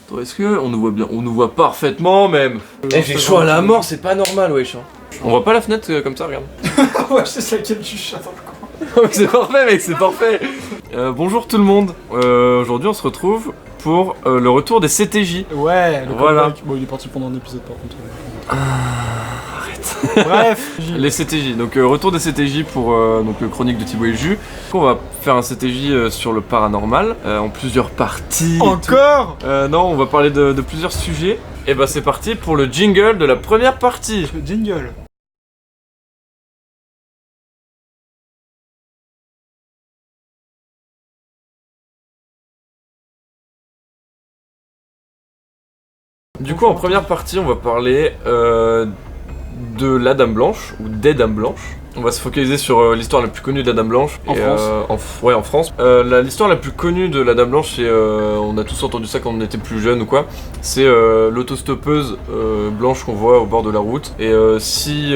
Attends, est-ce que on nous voit bien? On nous voit parfaitement même. J'ai chaud à la mort, c'est pas normal, wesh. On voit pas la fenêtre comme ça, regarde. Ouais, je sais laquelle tu chattes dans le coin. C'est parfait, mec, c'est parfait. Bonjour tout le monde. Aujourd'hui, on se retrouve pour le retour des CTJ. Ouais, le voilà. comeback. Bon, il est parti pendant un épisode par contre. Arrête. Bref. Les CTJ. Donc retour des CTJ pour donc chronique de Thibaut et Jus. On va faire un CTJ sur le paranormal en plusieurs parties. Encore Non, on va parler de plusieurs sujets. Et bah c'est parti pour le jingle de la première partie. Le jingle. Du coup, en première partie, on va parler de la Dame Blanche, ou des Dames Blanches. On va se focaliser sur l'histoire la plus connue de la Dame Blanche. En France. Ouais, en France. L'histoire la plus connue de la Dame Blanche, c'est, on a tous entendu ça quand on était plus jeune ou quoi, c'est l'autostoppeuse blanche qu'on voit au bord de la route. Et si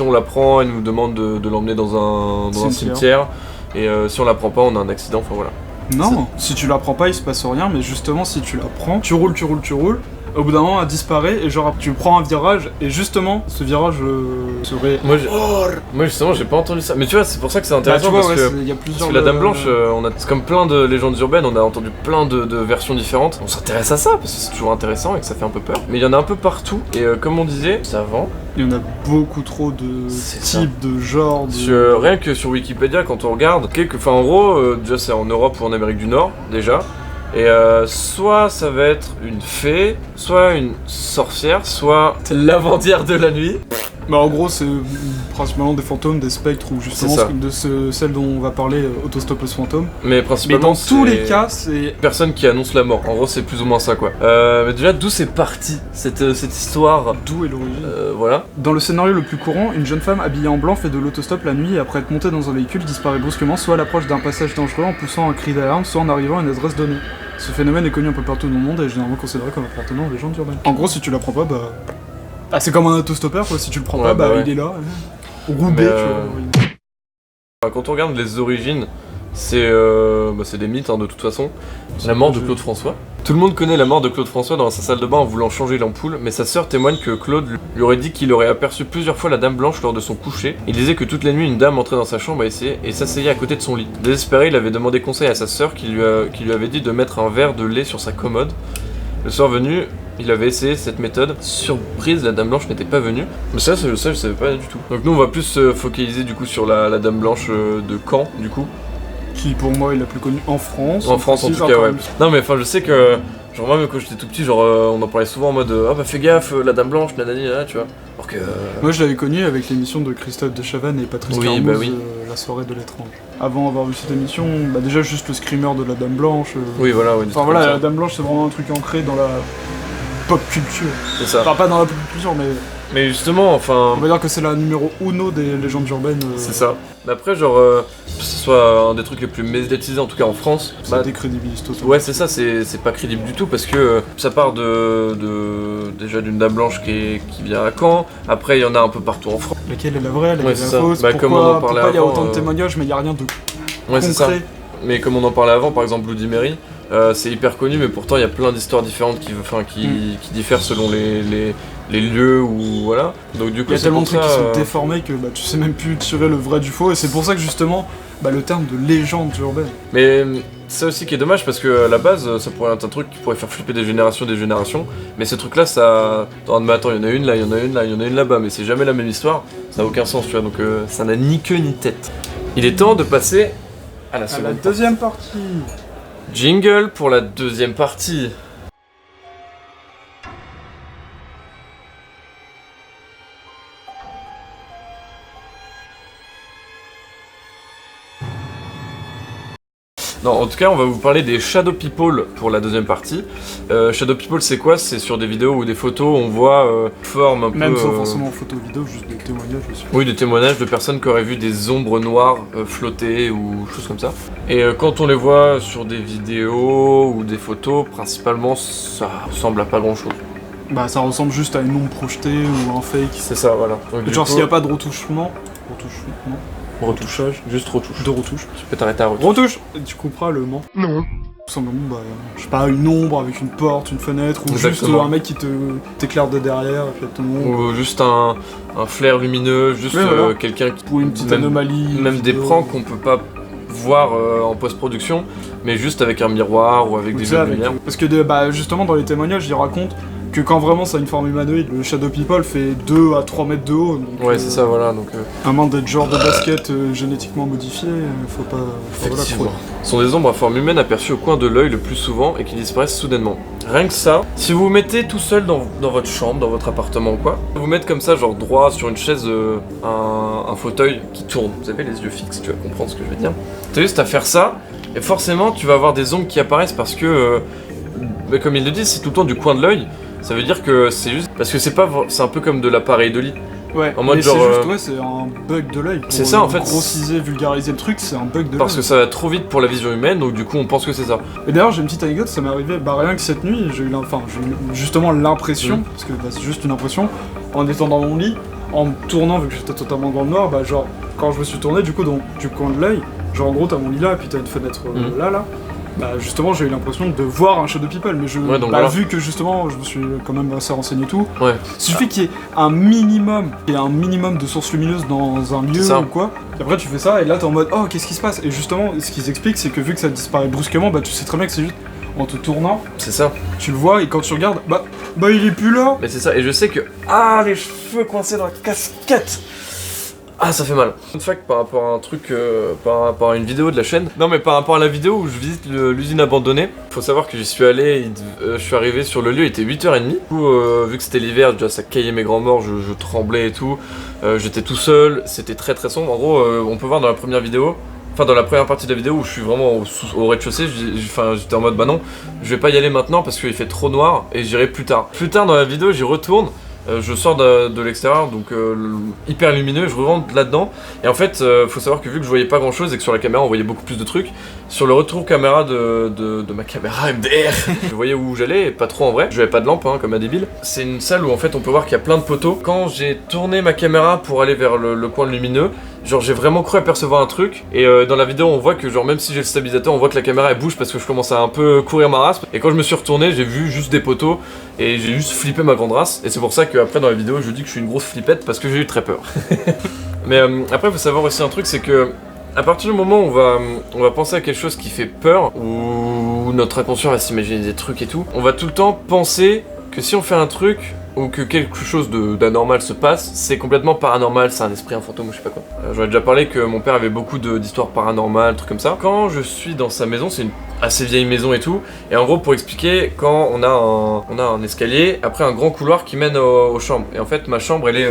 on la prend, elle nous demande de l'emmener dans un cimetière. Et si on la prend pas, on a un accident, enfin voilà. Non, si tu la prends pas, il se passe rien, mais justement, si tu la prends, tu roules. Au bout d'un moment, elle disparaît et genre tu prends un virage et justement ce virage serait. Moi justement j'ai pas entendu ça. Mais tu vois c'est pour ça que c'est intéressant bah, tu vois, parce y a que la Dame Blanche, c'est comme plein de légendes urbaines, on a entendu plein de versions différentes. On s'intéresse à ça parce que c'est toujours intéressant et que ça fait un peu peur. Mais il y en a un peu partout et comme on disait, ça vend. Il y en a beaucoup trop de types, de genres. Rien que sur Wikipédia quand on regarde, en gros déjà c'est en Europe ou en Amérique du Nord déjà. Et soit ça va être une fée, soit une sorcière, soit lavandière de la nuit. Bah en gros c'est principalement des fantômes, des spectres ou justement celle dont on va parler, autostoppeuse fantôme. Mais principalement dans tous les cas c'est... personne qui annonce la mort, en gros c'est plus ou moins ça quoi. Mais déjà d'où c'est parti cette histoire? D'où est l'origine? Voilà. Dans le scénario le plus courant, une jeune femme habillée en blanc fait de l'autostop la nuit et après être montée dans un véhicule disparaît brusquement soit à l'approche d'un passage dangereux en poussant un cri d'alarme, soit en arrivant à une adresse donnée. Ce phénomène est connu un peu partout dans le monde et est généralement considéré comme appartenant aux légendes urbaines. En gros, si tu la prends pas, bah... Ah, c'est comme un autostoppeur, quoi. Si tu le prends pas, ouais. il est là. Roubé, tu vois. Quand on regarde les origines, c'est des mythes de toute façon. La mort de Claude François. Tout le monde connaît la mort de Claude François dans sa salle de bain en voulant changer l'ampoule, mais sa sœur témoigne que Claude lui aurait dit qu'il aurait aperçu plusieurs fois la Dame Blanche lors de son coucher. Il disait que toutes les nuits, une dame entrait dans sa chambre et s'asseyait à côté de son lit. Désespéré, il avait demandé conseil à sa sœur qui lui avait dit de mettre un verre de lait sur sa commode. Le soir venu, il avait essayé cette méthode. Surprise, la Dame Blanche n'était pas venue. Mais ça, je savais pas du tout. Donc nous, on va plus se focaliser du coup sur la Dame Blanche de Caen, du coup. Qui pour moi est la plus connue en France. En France en tout cas, ouais. Non mais enfin je sais que, genre moi même quand j'étais tout petit, genre on en parlait souvent en mode ah bah fais gaffe, la Dame Blanche, nanani, tu vois. Alors que... Moi je l'avais connue avec l'émission de Christophe de Chavannes et Patrice Carmouze, La soirée de l'étrange. Avant d'avoir vu cette émission, bah déjà juste le screamer de la Dame Blanche. Oui voilà, oui. Enfin voilà, la Dame Blanche c'est vraiment un truc ancré dans la pop culture. C'est ça. Enfin pas dans la pop culture mais justement, enfin... On va dire que c'est la numéro uno des légendes urbaines. C'est ça. Mais après, genre, que ce soit un des trucs les plus médiatisés, en tout cas en France... Ça décrédibilise totalement. Ouais, c'est ça, c'est pas crédible du tout, parce que ça part déjà d'une Dame Blanche qui vient à Caen, après il y en a un peu partout en France. Laquelle est la vraie, laquelle est la fausse, bah, pourquoi il y a autant de témoignages, mais il n'y a rien de ouais, c'est ça. concret. Mais comme on en parlait avant, par exemple Bloody Mary, c'est hyper connu, mais pourtant il y a plein d'histoires différentes qui diffèrent selon les lieux ou voilà. Donc du coup, il y a tellement de trucs qui sont déformés que tu sais même plus tirer le vrai du faux, et c'est pour ça que justement le terme de légende urbaine. Mais c'est aussi qui est dommage parce que à la base ça pourrait être un truc qui pourrait faire flipper des générations, mais ces trucs là ça... Mais attends, il y en a une là, il y en a une là, il y en a une là-bas, mais c'est jamais la même histoire, ça n'a aucun sens tu vois, donc ça n'a ni queue ni tête. Il est temps de passer à la deuxième partie. Jingle pour la deuxième partie. Non, en tout cas, on va vous parler des Shadow People pour la deuxième partie. Shadow People, c'est quoi? C'est sur des vidéos ou des photos, on voit forme un peu... Même sans forcément photo vidéo, juste des témoignages aussi. Oui, des témoignages de personnes qui auraient vu des ombres noires flotter ou choses comme ça. Et quand on les voit sur des vidéos ou des photos, principalement, ça ressemble à pas grand-chose. Bah, ça ressemble juste à une ombre projetée ou un fake. C'est ça, voilà. Donc, genre, s'il n'y a pas de retouchement... Retouchage, juste retouche. De retouche. Tu peux t'arrêter à retouche. Retouche. Tu couperas le ment. Non. Tout simplement, bah, je sais pas, une ombre avec une porte, une fenêtre, ou Exactement. juste un mec qui t'éclaire de derrière, exactement. Ou juste un flair lumineux, juste Ouais, voilà. quelqu'un qui... Ou une petite même- anomalie. Même des vidéo. pranks qu'on peut pas voir en post-production, mais juste avec un miroir ou avec Ou des tu sais, jeux de avec- lumière. Parce que bah, justement, dans les témoignages, ils racontent que quand vraiment ça a une forme humanoïde, le Shadow People fait 2 à 3 mètres de haut. Donc, Ouais, c'est ça, voilà. Donc, à moins d'être genre de basket génétiquement modifié, faut pas. Voilà, effectivement. quoi. Ce sont des ombres à forme humaine aperçues au coin de l'œil le plus souvent et qui disparaissent soudainement. Rien que ça, si vous vous mettez tout seul dans votre chambre, dans votre appartement ou quoi, vous mettre comme ça, genre droit sur une chaise, un fauteuil qui tourne. Vous avez les yeux fixes, tu vas comprendre ce que je veux dire. T'as juste à faire ça, et forcément tu vas avoir des ombres qui apparaissent parce que, mais comme ils le disent, c'est tout le temps du coin de l'œil. Ça veut dire que c'est juste parce que c'est un peu comme de l'appareil de lit. Ouais, En mode mais genre, c'est juste, ouais, c'est un bug de l'œil. c'est ça, en fait, Grossiser, vulgariser le truc, c'est un bug de l'œil. Parce que ça va trop vite pour la vision humaine, donc du coup on pense que c'est ça. Et d'ailleurs, j'ai une petite anecdote, ça m'est arrivé, bah rien que cette nuit, j'ai eu justement l'impression, parce que bah, c'est juste une impression, en étant dans mon lit, en me tournant, vu que j'étais totalement dans le noir, bah genre, quand je me suis tourné, du coup, donc, du coin de l'œil, genre en gros, t'as mon lit là, et puis t'as une fenêtre là, bah justement, j'ai eu l'impression de voir un Shadow People, mais Ouais, donc bah, voilà. vu que justement, je me suis quand même assez renseigné et tout, Ouais. il suffit qu'il y ait un minimum de sources lumineuses dans un lieu C'est ça. ou quoi, et après tu fais ça, et là t'es en mode, oh, qu'est-ce qui se passe? Et justement, ce qu'ils expliquent, c'est que vu que ça disparaît brusquement, bah tu sais très bien que c'est juste en te tournant, C'est ça. tu le vois, et quand tu regardes, bah il est plus là. Mais c'est ça, et je sais que... Ah, les cheveux coincés dans la casquette. Ah, ça fait mal. Fun fact par rapport à un truc, par rapport à une vidéo de la chaîne. Non, mais par rapport à la vidéo où je visite l'usine abandonnée, faut savoir que j'y suis allé, je suis arrivé sur le lieu, il était 8h30. Du coup, vu que c'était l'hiver, déjà ça caillait mes grands morts, je tremblais et tout. J'étais tout seul, c'était très très sombre. En gros, on peut voir dans la première vidéo, enfin dans la première partie de la vidéo où je suis vraiment au rez-de-chaussée, j'étais en mode bah non, je vais pas y aller maintenant parce qu'il fait trop noir et j'irai plus tard. Plus tard dans la vidéo, j'y retourne. Je sors de l'extérieur, donc hyper lumineux, je rentre là-dedans. Et en fait, faut savoir que vu que je voyais pas grand-chose et que sur la caméra on voyait beaucoup plus de trucs, sur le retour caméra de ma caméra MDR, je voyais où j'allais, et pas trop en vrai. Je n'avais pas de lampe, hein, comme un débile. C'est une salle où en fait on peut voir qu'il y a plein de poteaux. Quand j'ai tourné ma caméra pour aller vers le coin lumineux, genre j'ai vraiment cru apercevoir un truc. Et dans la vidéo on voit que genre même si j'ai le stabilisateur, on voit que la caméra elle bouge parce que je commence à un peu courir ma race. Et quand je me suis retourné, j'ai vu juste des poteaux et j'ai juste flippé ma grande race. Et c'est pour ça qu'après dans la vidéo je dis que je suis une grosse flippette parce que j'ai eu très peur. Mais après faut savoir aussi un truc, c'est que à partir du moment où on va penser à quelque chose qui fait peur, où notre inconscient va s'imaginer des trucs et tout, on va tout le temps penser que si on fait un truc ou que quelque chose d'anormal se passe, c'est complètement paranormal, c'est un esprit, un fantôme ou je sais pas quoi. J'en ai déjà parlé que mon père avait beaucoup d'histoires paranormales, trucs comme ça. Quand je suis dans sa maison, c'est une assez vieille maison et tout, et en gros pour expliquer, quand on a un escalier, après un grand couloir qui mène aux chambres, et en fait ma chambre elle est...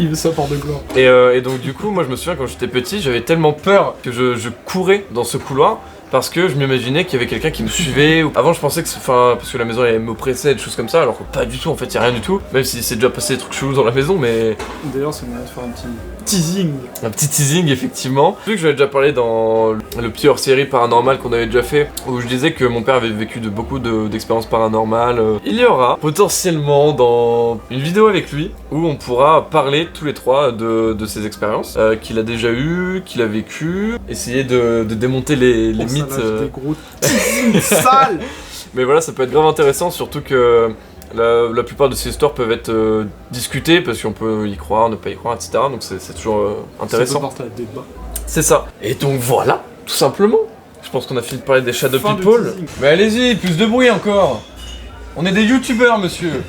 Il veut ça par de gloire. Et donc du coup, moi je me souviens quand j'étais petit, j'avais tellement peur que je courais dans ce couloir parce que je m'imaginais qu'il y avait quelqu'un qui me suivait. Avant je pensais que, enfin, parce que la maison elle m'oppressait, des choses comme ça, alors que pas du tout, en fait, y a rien du tout. Même si c'est déjà passé des trucs chelous dans la maison, mais... D'ailleurs, c'est moyen de faire un petit teasing. Un petit teasing, effectivement. Vu que j'avais déjà parlé dans le petit hors-série paranormal qu'on avait déjà fait, où je disais que mon père avait vécu beaucoup d'expériences paranormales. Il y aura potentiellement dans une vidéo avec lui, où on pourra parler tous les trois de ces expériences qu'il a déjà eues, qu'il a vécues, essayer de démonter les mythes. Des gros teasing sales. Mais voilà, ça peut être grave intéressant, surtout que la plupart de ces histoires peuvent être discutées parce qu'on peut y croire, ne pas y croire, etc. Donc c'est toujours intéressant. Ça peut porter à débat. C'est ça. Et donc voilà, tout simplement. Je pense qu'on a fini de parler des Shadow Fin du People. teasing. Mais allez-y, plus de bruit encore. On est des youtubeurs, monsieur.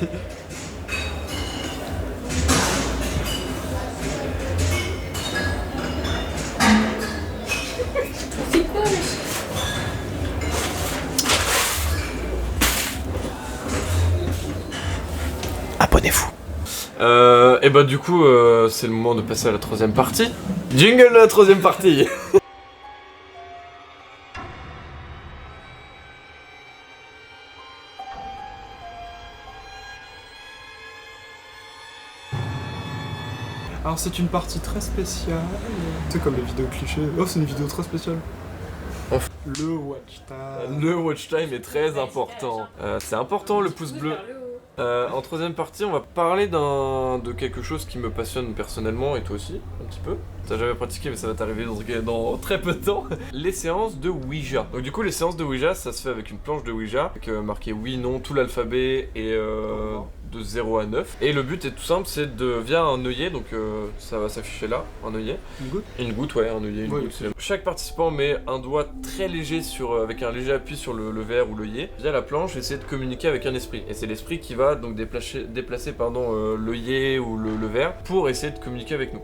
C'est quoi là? Abonnez-vous. Et bah du coup, c'est le moment de passer à la troisième partie. Jingle de la troisième partie. Alors c'est une partie très spéciale. Tu sais comme les vidéos clichés. Oh c'est une vidéo très spéciale. Le watch time. Le watch time est très important. C'est important le pouce bleu. En troisième partie, on va parler de quelque chose qui me passionne personnellement et toi aussi, petit peu. T'as jamais pratiqué mais ça va t'arriver dans très peu de temps. Les séances de Ouija. Donc du coup les séances de Ouija ça se fait avec une planche de Ouija avec marqué oui, non, tout l'alphabet et de 0 à 9. Et le but est tout simple, c'est via un œillet, donc ça va s'afficher là, un œillet. Une goutte. Une goutte, ouais, un œillet, une goutte. Chaque participant met un doigt très léger avec un léger appui sur le verre ou l'œillet. Via la planche, essayer de communiquer avec un esprit. Et c'est l'esprit qui va donc déplacer l'œillet ou le verre pour essayer de communiquer avec nous.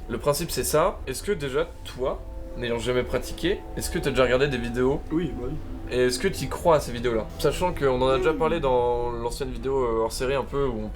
Le principe c'est ça. Est-ce que déjà toi, n'ayant jamais pratiqué, est-ce que tu as déjà regardé des vidéos? Oui, bah oui. Et est-ce que tu y crois à ces vidéos-là? Sachant qu'on en a déjà parlé dans l'ancienne vidéo hors série un peu où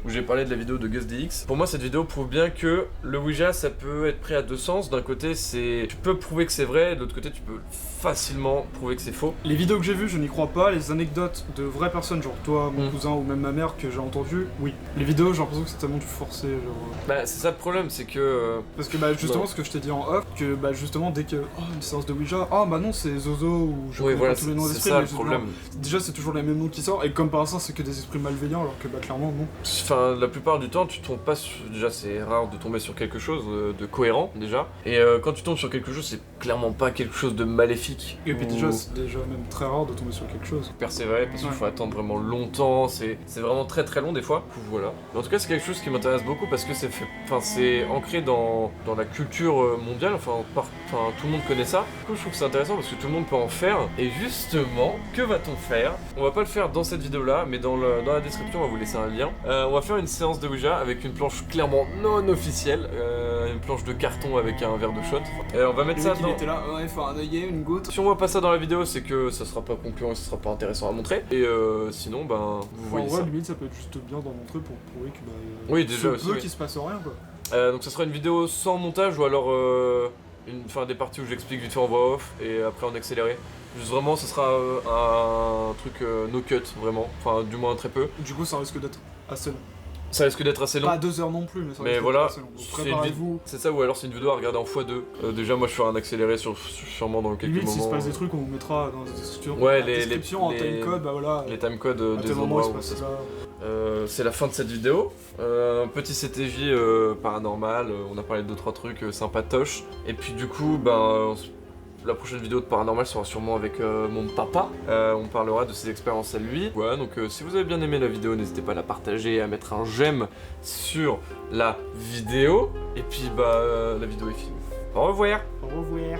j'ai parlé de la vidéo de GusDX. Pour moi cette vidéo prouve bien que le Ouija ça peut être pris à deux sens. D'un côté tu peux prouver que c'est vrai, de l'autre côté tu peux facilement prouver que c'est faux. Les vidéos que j'ai vues je n'y crois pas, les anecdotes de vraies personnes genre toi, mon cousin ou même ma mère que j'ai entendu, oui. Les vidéos j'ai l'impression que c'est tellement du forcé genre... Bah c'est ça le problème, c'est que... Parce que bah justement ce que je t'ai dit en off, que bah justement dès que une séance de Ouija, bah non c'est Zozo ou je connais pas tous les noms c'est d'esprits. ça le problème. Déjà c'est toujours les mêmes noms qui sortent et comme par hasard c'est que des esprits malveillants alors que bah clairement non. Enfin la plupart du temps tu tombes pas sur... Déjà c'est rare de tomber sur quelque chose de cohérent déjà. Et quand tu tombes sur quelque chose c'est clairement pas quelque chose de maléfique. Et puis déjà c'est déjà même très rare de tomber sur quelque chose. Persévérer parce qu'il faut attendre vraiment longtemps, c'est vraiment très très long des fois. Voilà. Mais en tout cas c'est quelque chose qui m'intéresse beaucoup parce que c'est ancré dans la culture mondiale, enfin tout le monde connaît ça. Du coup je trouve que c'est intéressant parce que tout le monde peut en faire. Et justement, que va-t-on faire? On va pas le faire dans cette vidéo là, mais dans la description on va vous laisser un lien. On va faire une séance de Ouija avec une planche clairement non officielle, une planche de carton avec un verre de shot. On va mettre ça dans... Il était là, ouais, faut un œillet, une goutte. Si on voit pas ça dans la vidéo, c'est que ça sera pas concluant et ça sera pas intéressant à montrer. Et sinon, ben, vous voyez en vrai, ça. limite, ça peut être juste bien d'en montrer pour prouver que oui, déjà aussi. qu'il se passe rien, quoi. Donc ça sera une vidéo sans montage ou alors des parties où j'explique vite fait en voix off et après en accéléré. Juste vraiment, ce sera un truc no cut, vraiment. Enfin, du moins très peu. Du coup, ça risque d'être assez long. Ça risque d'être assez long. Pas 2 heures non plus, mais ça risque voilà, d'être assez long. Donc préparez-vous. C'est ça, ou alors c'est une vidéo à regarder en x2. Déjà, moi je ferai un accéléré sûrement dans quelques moments. S'il se passe des trucs, on vous mettra dans la description. Ouais, en timecode, bah voilà. Les timecodes des endroits où ça se passe. C'est la fin de cette vidéo. Un petit CTJ paranormal. On a parlé de 2-3 trucs sympatoches. Et puis du coup, la prochaine vidéo de paranormal sera sûrement avec mon papa. On parlera de ses expériences à lui. Voilà, donc si vous avez bien aimé la vidéo, n'hésitez pas à la partager et à mettre un j'aime sur la vidéo. Et puis la vidéo est finie. Au revoir. Au revoir.